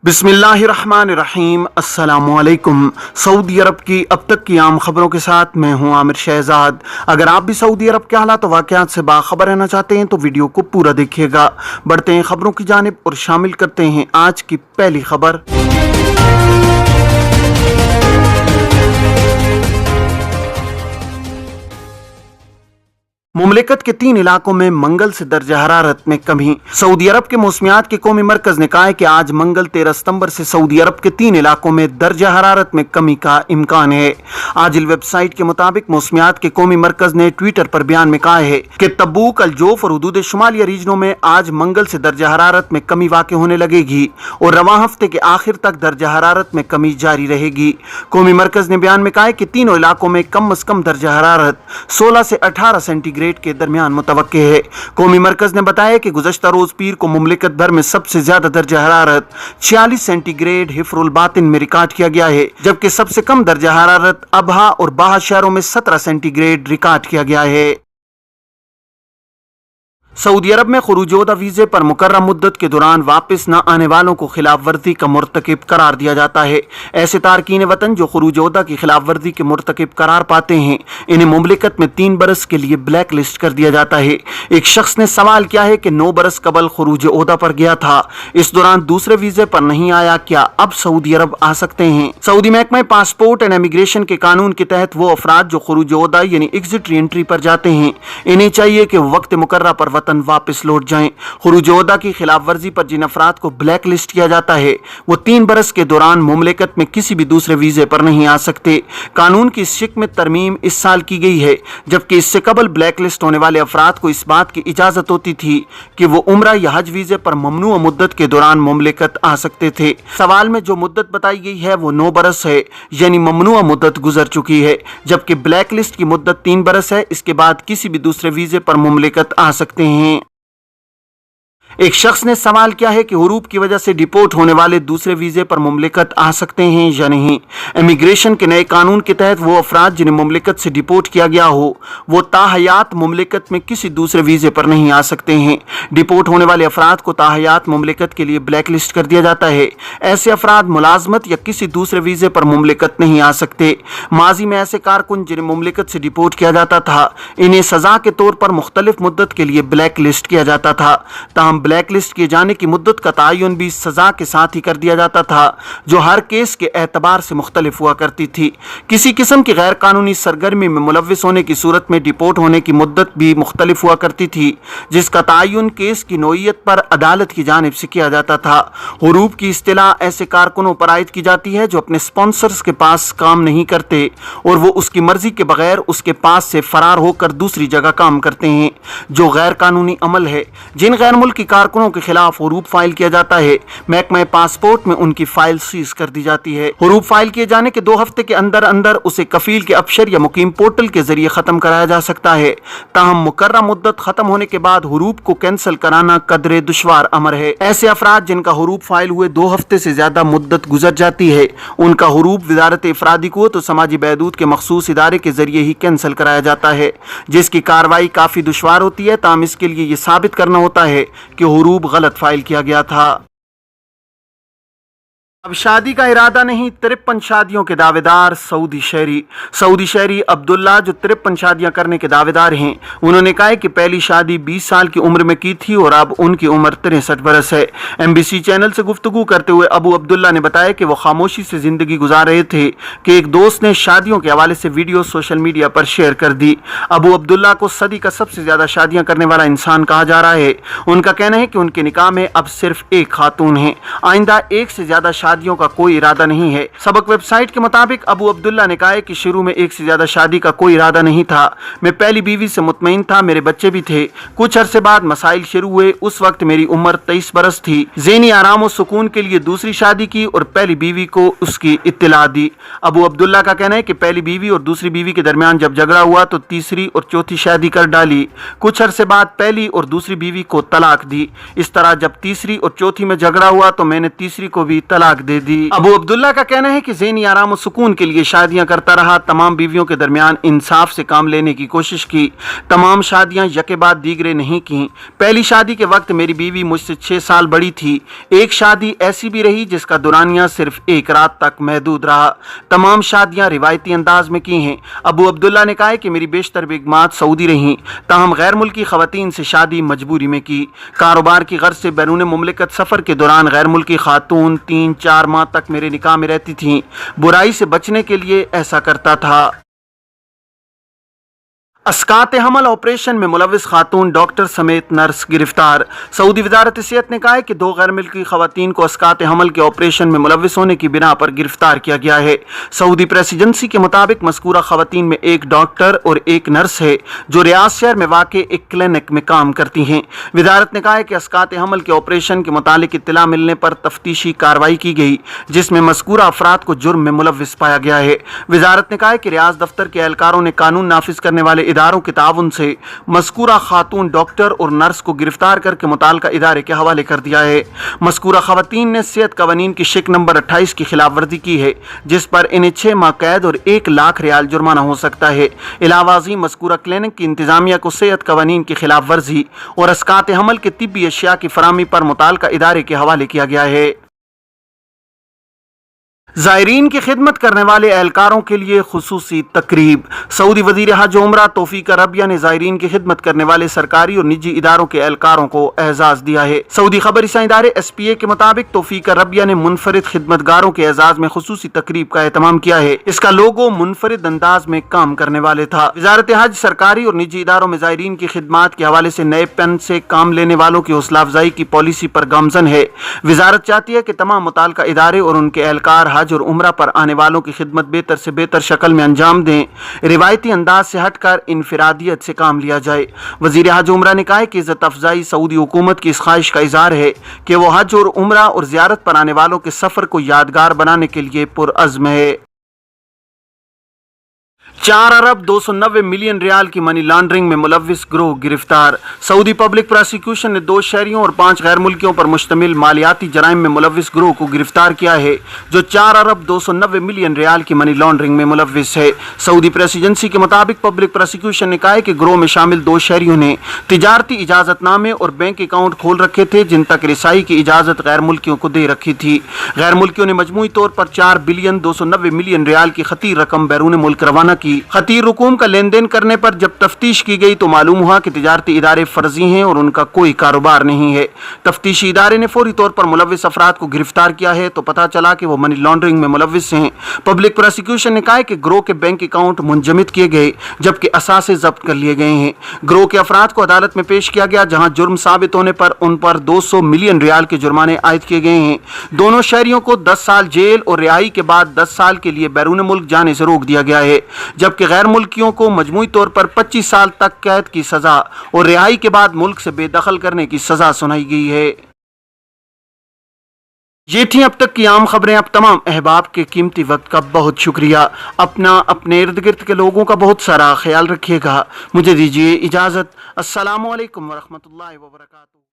बिस्मिल्लाहिर्रहमानिर्रहीम। अस्सलामुअलैकुम। सऊदी अरब की अब तक की आम खबरों के साथ मैं हूं आमिर शहजाद। अगर आप भी सऊदी अरब के हालात वाक़यात से बाखबर रहना चाहते हैं तो वीडियो को पूरा देखिएगा। बढ़ते हैं खबरों की जानिब और शामिल करते हैं आज की पहली खबर। मुमलिकत के 3 इलाकों में मंगल से दर्जा हरारत में कमी। सऊदी अरब के मौसमियात के कौमी मरकज ने कहा है कि आज मंगल 13 सितंबर से सऊदी अरब के 3 इलाकों में दर्जा हरारत में कमी का इम्कान है। आजिल वेबसाइट के मुताबिक मौसमियात के कौमी मरकज ने ट्विटर पर बयान में कहा है कि तब्बूक, अल-जोफ और हुदूद शुमालिया रीजनों में आज मंगल से दर्जा हरारत में कमी वाक़ होने लगेगी और रवां हफ्ते के आखिर तक दर्जा हरारत में कमी जारी रहेगी। कौमी मरकज ने बयान में कहा है कि तीनों इलाकों में कम अज कम दर्जा हरारत 16 से 18 सेंटीग्रेड के दरमियान मुतवक्के है। कौमी मरकज ने बताया कि गुज़श्ता रोज पीर को मुमलिकत भर में सबसे ज्यादा दर्जा हरारत 46 सेंटीग्रेड हिफ्रुल बातिन में रिकॉर्ड किया गया है, जबकि सबसे कम दर्जा हरारत अबहा और बाहा शहरों में 17 सेंटीग्रेड रिकॉर्ड किया गया है। सऊदी अरब में खुरूज-ए-ओदा वीज़े पर मुकर्रर मुद्दत के दौरान वापस न आने वालों को खिलाफ वर्जी का मुर्तकिब करार दिया जाता है। ऐसे तारकीन वतन जो खुरूज-ए-ओदा की खिलाफ वर्जी के मुर्तकिब करार पाते हैं, इन्हें मुमलिकत में 3 बरस के लिए ब्लैक लिस्ट कर दिया जाता है। एक शख्स ने सवाल किया है कि 9 बरस कबल खुरूज-ए-ओदा पर गया था, इस दौरान दूसरे वीज़े पर नहीं आया, क्या अब सऊदी अरब आ सकते हैं? सऊदी महकमा पासपोर्ट एंड इमिग्रेशन के कानून के तहत वो अफराद जो खुरूज-ए-ओदा यानी एग्जिट री एंट्री पर जाते हैं, इन्हें चाहिए कि वक्त मुकर्रर पर वतन वापस लौट जाएं। खुरूज-ए-ओदा की खिलाफ वर्जी पर जिन अफराद को ब्लैक लिस्ट किया जाता है वो 3 बरस के दौरान मुमलिकत में किसी भी दूसरे वीजे पर नहीं आ सकते। कानून की इस शिक में तरमीम इस साल की गई है, जबकि इससे कबल ब्लैक लिस्ट होने वाले अफराद को इस बात की इजाजत होती थी कि वो उम्रा या हज वीजे पर ममनू मुद्दत के दौरान मुमलिकत आ सकते थे। सवाल में जो मुद्दत बताई गई है वो 9 बरस है, यानी ममनू मुद्दत गुजर चुकी है, जबकि ब्लैक लिस्ट की मुद्दत 3 बरस है। इसके बाद किसी भी दूसरे वीजे पर मुमलिकत आ सकते हैं। एक शख्स ने सवाल किया है कि हुरूब की वजह से डिपोर्ट होने वाले दूसरे वीजे पर मुमलिकत आ सकते हैं या नहीं। इमिग्रेशन के नए कानून के तहत वो अफराद जिन्हें मुमलिकत से डिपोर्ट किया गया हो वो ताहयात मुमलिकत में किसी दूसरे वीजे पर नहीं आ सकते हैं। डिपोर्ट होने वाले अफराद को ताहयात मुमलिकत के लिए ब्लैक लिस्ट कर दिया जाता है। ऐसे अफराद मुलाजमत या किसी दूसरे वीजे पर मुमलिकत नहीं आ सकते। माजी में ऐसे कारकुन जिन्हें मुमलिकत से डिपोर्ट किया जाता था, इन्हें सजा के तौर पर मुख्तलिफ मुद्दत के लिए ब्लैक लिस्ट किया जाता था। ताहम ब्लैक लिस्ट किए जाने की मुद्दत का तयन भी सजा के साथ ही कर दिया जाता था, जो हर केस के एतबार से मुख्तलिफ हुआ करती थी। किसी किस्म की गैर कानूनी सरगर्मी में मुलव्विस होने की सूरत में डिपोर्ट होने की मुद्दत भी मुख्तलिफ हुआ करती थी, जिसका तयन केस की नोयत पर अदालत की जानिब से किया जाता था। हुरूब की इस्तिलाह ऐसे कारकुनों पर आयद की जाती है जो अपने स्पॉन्सर्स के पास काम नहीं करते और वो उसकी मर्जी के बगैर उसके पास से फरार होकर दूसरी जगह काम करते हैं, जो गैर कानूनी अमल है। जिन गैर मुल्की कारकुनों के खिलाफ हुरूब फाइल किया जाता है, महकमा पासपोर्ट में उनकी फाइल सीज कर दी जाती है। हुरूब फाइल किए जाने के 2 हफ्ते के अंदर अंदर उसे कफील के अफसर या मुकीम पोर्टल के जरिए खत्म कराया जा सकता है। ताहम मुकर्रर मुद्दत खत्म होने के बाद हुरूब को कैंसिल कराना कदरे दुश्वार अमर है। ऐसे अफराद जिनका हुरूब फाइल हुए 2 हफ्ते से ज्यादा मुद्दत गुजर जाती है, उनका हुरूब वजारत इफरादी क़ुव्वत और समाजी बहदूद के मखसूस इदारे के जरिए ही कैंसिल कराया जाता है, जिसकी कार्रवाई काफी दुश्वार होती है। ताहम इसके लिए ये साबित करना होता है कि हुरूब गलत फाइल किया गया था। अब शादी का इरादा नहीं, 53 शादियों के दावेदार सऊदी शहरी अब्दुल्ला जो 53 शादियां करने के दावेदार हैं, उन्होंने कहा है कि पहली शादी 20 साल की उम्र में की थी और अब उनकी उम्र 63 बरस है। एमबीसी चैनल से गुफ्तगू करते हुए अबू अब्दुल्ला ने बताया कि वो खामोशी से जिंदगी गुजार रहे थे कि एक दोस्त ने शादियों के हवाले से वीडियो सोशल मीडिया पर शेयर कर दी। अबू अब्दुल्ला को सदी का सबसे ज्यादा शादियां करने वाला इंसान कहा जा रहा है। उनका कहना है कि उनके निकाह में अब सिर्फ एक खातून है, आइंदा 1 से ज्यादा शादियों का कोई इरादा नहीं है। सबक वेबसाइट के मुताबिक अबू अब्दुल्ला ने कहा है कि शुरू में 1 से ज्यादा शादी का कोई इरादा नहीं था। मैं पहली बीवी से मुतमईन था, मेरे बच्चे भी थे। कुछ अरसे बाद मसाइल शुरू हुए। उस वक्त मेरी उम्र 23 बरस थी। ज़हनी आराम और सुकून के लिए दूसरी शादी की और पहली बीवी को उसकी इत्तला दी। अबू अब्दुल्ला का कहना है कि पहली बीवी और दूसरी बीवी के दरमियान जब झगड़ा हुआ तो तीसरी और चौथी शादी कर डाली। कुछ अरसे बाद पहली और दूसरी बीवी को तलाक दी। इस तरह जब तीसरी और चौथी में झगड़ा हुआ तो मैंने तीसरी को भी तलाक दे दी। अबू अब्दुल्ला का कहना है कि ज़हनी आराम और सुकून के लिए शादियां करता रहा, तमाम बीवियों के दरमियान इंसाफ से काम लेने की कोशिश की, तमाम शादियां यके बाद दीगरे नहीं की। पहली शादी के वक्त मेरी बीवी मुझसे 6 साल बड़ी थी। एक शादी ऐसी भी रही जिसका दुरानिया सिर्फ एक रात तक महदूद रहा। तमाम शादियां रिवायती अंदाज में की हैं। अबू अब्दुल्ला ने कहा है कि मेरी बेशतर बेगमात सऊदी रहीं, ताहम गैर मुल्की खवातीन से शादी मजबूरी में की। कारोबार की गर्ज से बैरून मुमलिकत सफ़र के दौरान गैर मुल्की खातून 3-4 माह तक मेरे निकाह में रहती थीं। बुराई से बचने के लिए ऐसा करता था। अस्कात हमल ऑपरेशन में मुलविस खातून डॉक्टर समेत नर्स गिरफ्तार। सऊदी वजारत सेहत ने कहा है कि 2 गैर मुल्की खवातीन को अस्कात हमल के ऑपरेशन में मुलविस होने की बिना पर गिरफ्तार किया गया है। सऊदी प्रेस एजेंसी के मुताबिक मज़कूरा खवातीन में एक डॉक्टर और एक नर्स है जो रियाद शहर में वाक़े एक क्लिनिक में काम करती हैं। वजारत ने कहा है कि अस्कात हमल के ऑपरेशन के मुतालिक इत्तला मिलने पर तफ्तीशी कार्रवाई की गई, जिसमें मज़कूरा अफराद को जुर्म में मुलविस पाया गया है। वजारत ने कहा है कि रियाज दफ्तर के एहलकारों ने कानून नाफिज करने वाले इदारों के ताउन से मज़कूरा खातून डॉक्टर और नर्स को गिरफ्तार करके मुताल्लिका इदारे के हवाले कर दिया है। मज़कूरा खवातीन ने सेहत कवानीन की शिक नंबर 28 की खिलाफ वर्जी की है, जिस पर इन्हें 6 माह कैद और 1 लाख रियाल जुर्माना हो सकता है। इलावाजी मज़कूरा क्लिनिक की इंतजामिया को सेहत कवानीन की खिलाफ वर्जी और अस्कात हमल के तिब्बी अशिया की फराहमी पर मुताल्लिका इदारे के हवाले किया गया है। ज़ायरीन की खिदमत करने वाले एहलकारों के लिए खुसूसी तकरीब। सऊदी वज़ीर हज उमरा तौफीक रबिया ने ज़ायरीन की खिदमत करने वाले सरकारी और निजी इदारों के एहलकारों को एजाज़ दिया है। सऊदी खबर रसां इदारे SPA के मुताबिक तौफीक रबिया ने मुनफरिद खिदमतगारों के एजाज़ में खुसूसी तकरीब का एहतमाम किया है। इसका लोगो मुनफरिद अंदाज में काम करने वाले था। वज़ारत हज सरकारी और निजी इदारों में ज़ायरीन की खिदमत के हवाले से नए पेन से काम लेने वालों की हौसला अफजाई की पॉलिसी पर गामजन है। वजारत चाहती है कि तमाम मुताल्लिका इदारे और उनके एहलकार हज और उम्रा पर आने वालों की खिदमत बेहतर से बेहतर शक्ल में अंजाम दें। रिवायती अंदाज से हटकर इनफरादियत से काम लिया जाए। वज़ीर हज उम्रा ने कहा है कि इज़्ज़त अफजाई सऊदी हुकूमत की इस ख्वाहिश का इज़हार है कि वो हज और उम्रा और ज़ियारत पर आने वालों के सफ़र को यादगार बनाने के लिए पुरअज़्म है। 4 अरब 290 मिलियन रियाल की मनी लॉन्ड्रिंग में मुलविस गिरोह गिरफ्तार। सऊदी पब्लिक प्रोसिक्यूशन ने 2 शहरियों और 5 गैर मुल्कियों पर मुश्तमिल मालियाती जराइम में मुलविस गिरोह को गिरफ्तार किया है, जो 4 अरब 290 मिलियन रियाल की मनी लॉन्ड्रिंग में मुलविस है। सऊदी प्रेस एजेंसी के मुताबिक पब्लिक प्रोसिक्यूशन ने कहा है कि गिरोह में शामिल 2 शहरियों ने तिजारती इजाजतनामे और बैंक अकाउंट खोल रखे थे, जिन तक रिसाई की इजाजत गैर मुल्कियों को दे रखी थी। गैर मुल्कियों ने मजमूई तौर पर 4 बिलियन 290 मिलियन रियाल की खतीर रकम बैरून मुल्क रवाना की। खतीर रकूम का लेन देन करने पर जब तफ्तीश की गई तो मालूम हुआ कि तिजारती इदारे फर्जी हैं और उनका कोई कारोबार नहीं है। तफ्तीशी इदारे ने फौरी तौर पर मुलविस अफराद को गिरफ्तार किया है तो पता चला कि वो मनी लॉन्ड्रिंग में मुलविस हैं। पब्लिक प्रोसिक्यूशन ने कहा है कि गिरोह के बैंक अकाउंट मुंजमद किए गए, जबकि असासे जब्त कर लिए गए हैं। गिरोह के अफराद को अदालत में पेश किया गया, जहां जुर्म साबित होने पर उन पर 200 मिलियन रियाल के जुर्माने आयद किए गए हैं। दोनों शहरियों को 10 साल जेल और रिहाई के बाद 10 साल के लिए बैरून मुल्क जाने से रोक दिया गया है, जबकि गैर मुल्कियों को मजमूई तौर पर 25 साल तक कैद की सजा और रिहाई के बाद मुल्क से बेदखल करने की सजा सुनाई गई है। ये थी अब तक की आम खबरें। अब तमाम अहबाब के कीमती वक्त का बहुत शुक्रिया। अपना अपने इर्द गिर्द के लोगों का बहुत सारा ख्याल रखिएगा। मुझे दीजिए इजाज़त। अस्सलामु अलैकुम वरहमतुल्लाहि वबरकातुहू।